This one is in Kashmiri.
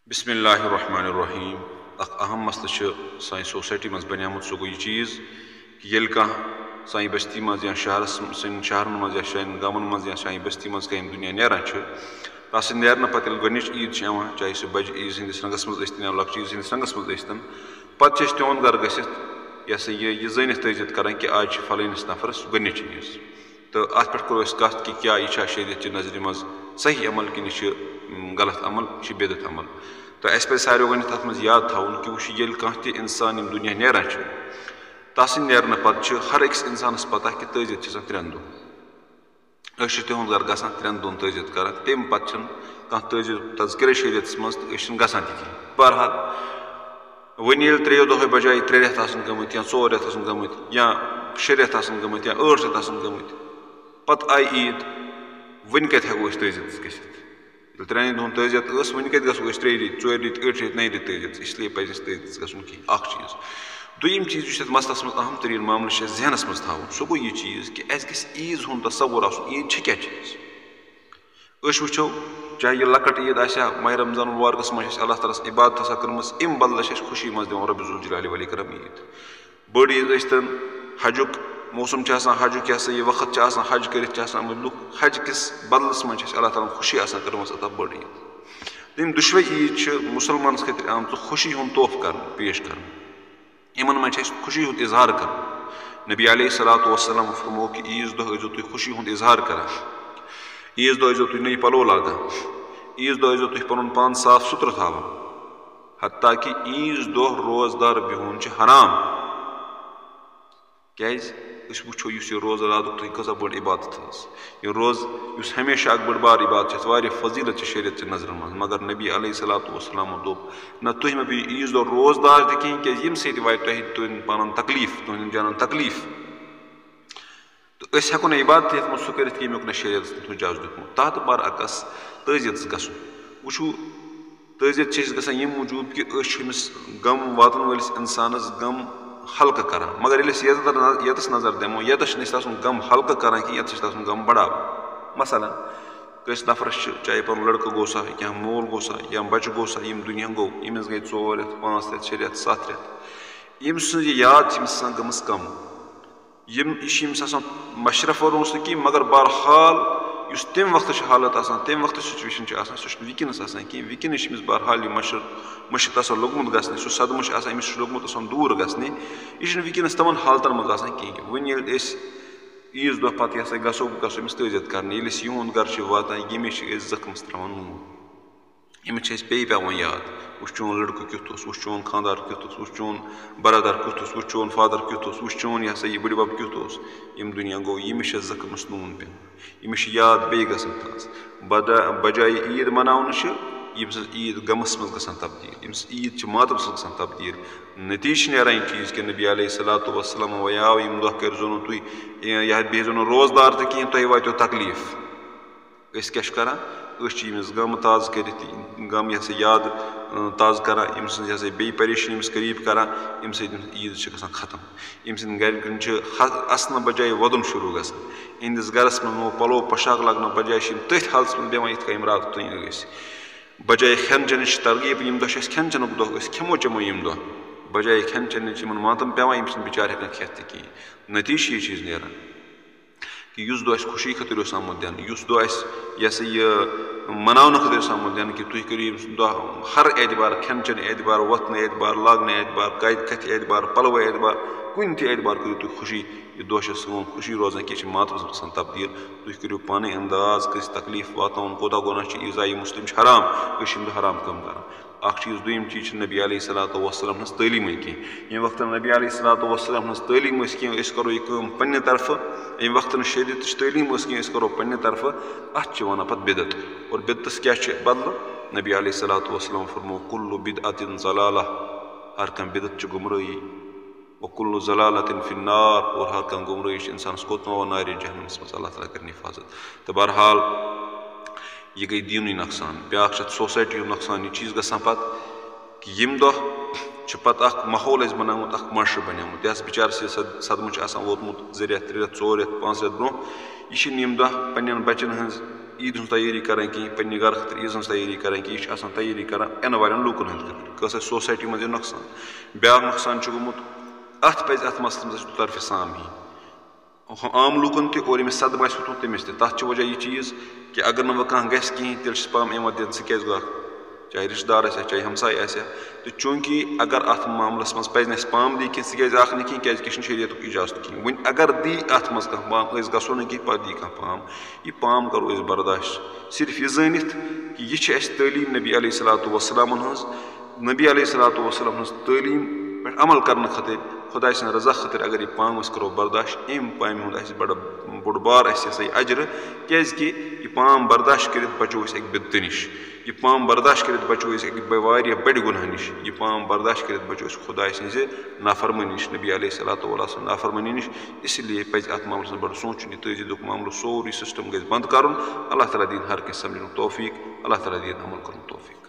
बिस्मिल्लाहिर्रहमानिर्रहीम। अहम मसला सानी सोसाइटी मज बनियामुत सो गो चीज़ कि येल कह सानी बस्ती मज या शहरन मज या सानी गामन मज या सानी बस्ती मज कह दुनिया नेरान तस नेरन पत गोच ईद चाहे सह बज ईद सदिस रंगस मज या लक्च ईद सदिस रंगस मज पे तिहद गर गि यह जानित तजित कर कि आज फलनिस नफरस गोच ईद तो अत पे करो कत कि क्या यह शरीयत की नजर मज सही अमल कि गलत अमल बेदत अमल। तो अस पे सारे अत मज याद थवन कि वह ये कह इंसान दुनिया नेरान तस नेरन पे हर अकिस इंसानस पता कि तजित 3 दुह तिहद गर ग 3 दुहन तजित कर तम पे कह तजित तज़किर शरीयत मज ग बहरहाल वन ये 3 दुह बजाय 3 रेत गमत या 4 रेत गमत या 6 रेत गमत या 8 रेत गमत पत आई ईद वन कत हेको तजित गि 3 दुहन तजित वन कत गो 3 रेत 4 रेत 8 रेत 9 रेत तजित इसलिए पे तजित गन चीज़। दुम चीज़ मसलस मज अहम तरीन मामल जहनस मज थवन सह गो यह चीज़ कि अस गि ईद हूं तस्वुर ईद क्या चीज़ वो चाहे यह लकट ईद माह रमजान मुबारकस मज अल्लाह ताला इबादत कर्म अम बदल खुशी मज दिवान रब ज़ुल जलाल वल करम ईद बड़ ईद यस्तन हजुक मौसम हजुक यह वक्त हज कर लुक हज किस बदलस मज अल्लाह ताला खुशी कर्म अता बड़ ईद। तम दुशवे ईद मुसलमान खतर आम खुशी हूं तोहफ कर पेश कर इन मज खुशी हूं इजहार कर नबी अलैहिस्सलातु वस्सलाम फरमो कि ईद दह तुम खुशी हूं इजहार कर ईद दह तुम नई पलो लागान ईद दह तुम पन पान साफ सुथर थावान हत्ता कि ईद दह रोजदार बिहुन हराम क्या वो यह रोज़ रात कसा बड़ इबादत यह रोज़ हमेशा बड़ बार इबादत फजीलत शरीयत नजर मज मगर नबी अलैहिस्सलातु वस्सलाम दोप न तुम मे भी ईद दह रोजदार तह सत वा तुम पन तकलीफ तुम जान तकलीफ तो हेको न इबादत ये सह कर यमुक न शरीयत इजाजत दितमुत तहत बरअकस तजियत गसन वो तजियत गसान यम मूजूब कि गम वातन वलिस इंसानस गम हल्क कर मगर यतस नजर दमो यतस गम हल्क कर कि यत गम बढ़ा मसलन कस नफरस चाहे पन लड़का गो सा या मोल गो सा या बच गो सा दुनिया गो यमिस गई 4 रेत 5 रेत 6 रेत 7 रेत यम सज याद गमस कम यह मशरफ रोस कि मगर बहरहाल तम वक्त हालत तम वक्त सिचुएशन सह वनस कि वनस बहरहाल यह मशक लोगमुत गि सह सदम अमिस लोगमुत दूर गि यह वनस तमन हालतन मज कहें वन ईद दह पे गो अमिस तजियत कर यून गर वातान यमिस जख्मस त्रावान नून यमिस पे पेवान याद वो चोन लड़क क्युत वो चोन खानदार क्युत वो चोन बरदर क्युत वो चोन फादर क्युत वो चोन यह बड़ बब क्युत यम दुनिया गो यमिस जख्मस नून पे यमिस याद बे गज बजाय ईद मनावन ईद गमस मज गसान तब्दील ईद मातम गसान तब्दील नतीज नेरान यह चीज़ कि नबी अलैहिस्सलातु वस्सलाम वयाव यम दह करो न तुम यह बेहजो न रोजदार तो कहें तुम वातो तकलीफ क्या करान यमिस गम ताज़ कर गम यह याद ताज़ कर यह बे परेशानी करीब कर अम ईद गसान खत्म अम गर असन बजाय वदन शुरू गंदिस गरस में नो पलो पोशाक लगन बजाय तथ हालस में बेवान यम रात तुम बजाय खेन चेन तरगीब यम दह खेन चेनुक दह खेमो चमो यम दह बजाय खेन चेन मातम पेवान यम बिचार हेकान खेत कहें नतीज यह चीज़ नेरान कि उस दह खुशी खतर आमुत दिन उस दह यह मनावन खतर आमुत दिन कि तुम करो दह हर एतबार खेन चेन एतबार वतन एतबार लागन एतबार कथ एतबार पलव एतबार कुन एतबार करो तुम खुशी यह दह सोन खुशी रोजान कि मातम गसान तब्दील तुम करो पाने अंदाज कस तकलीफ वातान कोता गोना ईज़ा मुस्लिम हराम हराम कम कर चीज़ दुम चीज़ नबी अलैहिस्सलातु वस्सलाम तलीम कहें ये वक्त नबी अलैहिस्सलातु वस्सलाम तलीम कहें करो यह पन्ने तरफ ये वक्त शरीयत तलीम कहें करो पन्ने तरफ अत वन पे बिदत और बिदतस क्या बदल नबी अलैहिस्सलातु वस्सलाम फरमो कुल्लु बिदअतिन ज़लाला हर कह बिदत गुमराही व कुल्लु ज़लालतिन फिन्नार और हर कह गुमराही इंसानस कोतनो नारि जहन्नमस मज अल्लाह ताला कर हिफाजत। तो बहरहाल यह गई दीनी नुकसान ब्या सोसाइटी नुकसान यह चीज़ गसान पे कि यम दह पत्त माहौल बनामुत माशर बनियोमुत यस बिचार सदमु वोतमुत 2 रेत 3 रेत 4 रेत 5 रेत ब्रो यह यम दह पन्न बचन हज ईद हज तैयारी कर पे घर खतर ईज हज तैयारी कर यह तैयारी कर इन वाले लूकन हंद खतर कस सोसाइटी मज नुकसान ब्या नुकसान गोमुत अत पे अत मसलस तरफ साम ही आम लूकन तह और यमिस सदम वोतमुत तमिस तथ वजह यह चीज़ कि अगर न वह कह गि तेल पाम एवं दिन क्या गो चाहे रिश्तेदार आ चाहे हमसाय आ तो चूंकि अगर अत मामलस मज पे पाम दी कह सह नी क्या शरीयत इजाजत कहें वन अगर दी अत मज कह पाम गो ना कह पे दी कह पाम यह पाम करो बर्दाश्त सिर्फ यह जानित कि यह तलीम नबी अलैहिस्सलातु वस्सलाम हज नबी अलैहिस्सलातु वस्सलाम हज तलीम पे अमल करने खतर खुदा सद रजा खतर अगर यह पाम करो बर्दाश्त अम पाम हूँ बड़ बोड़ बार अजर क्या यह पाम बर्दाश्त कर बचो अक बिदत नश यह पाम बर्दाश्त कर बचो वारिया बड़ गुनाह नश यह पाम बर्दाश्त कर बचो खुदा सज नाफरमानी नश नबी अलैहिस्सलातु वस्सलाम नाफरमानी नश इसलिए पज अत मामलस बड़ सोचन यह तजीदुक मामलो सोरी सिस्टम गज बंद कर अल्लाह ताला दीन हर कह समझन तौफीक अल्लाह ताला दीन अमल कर तौफीक।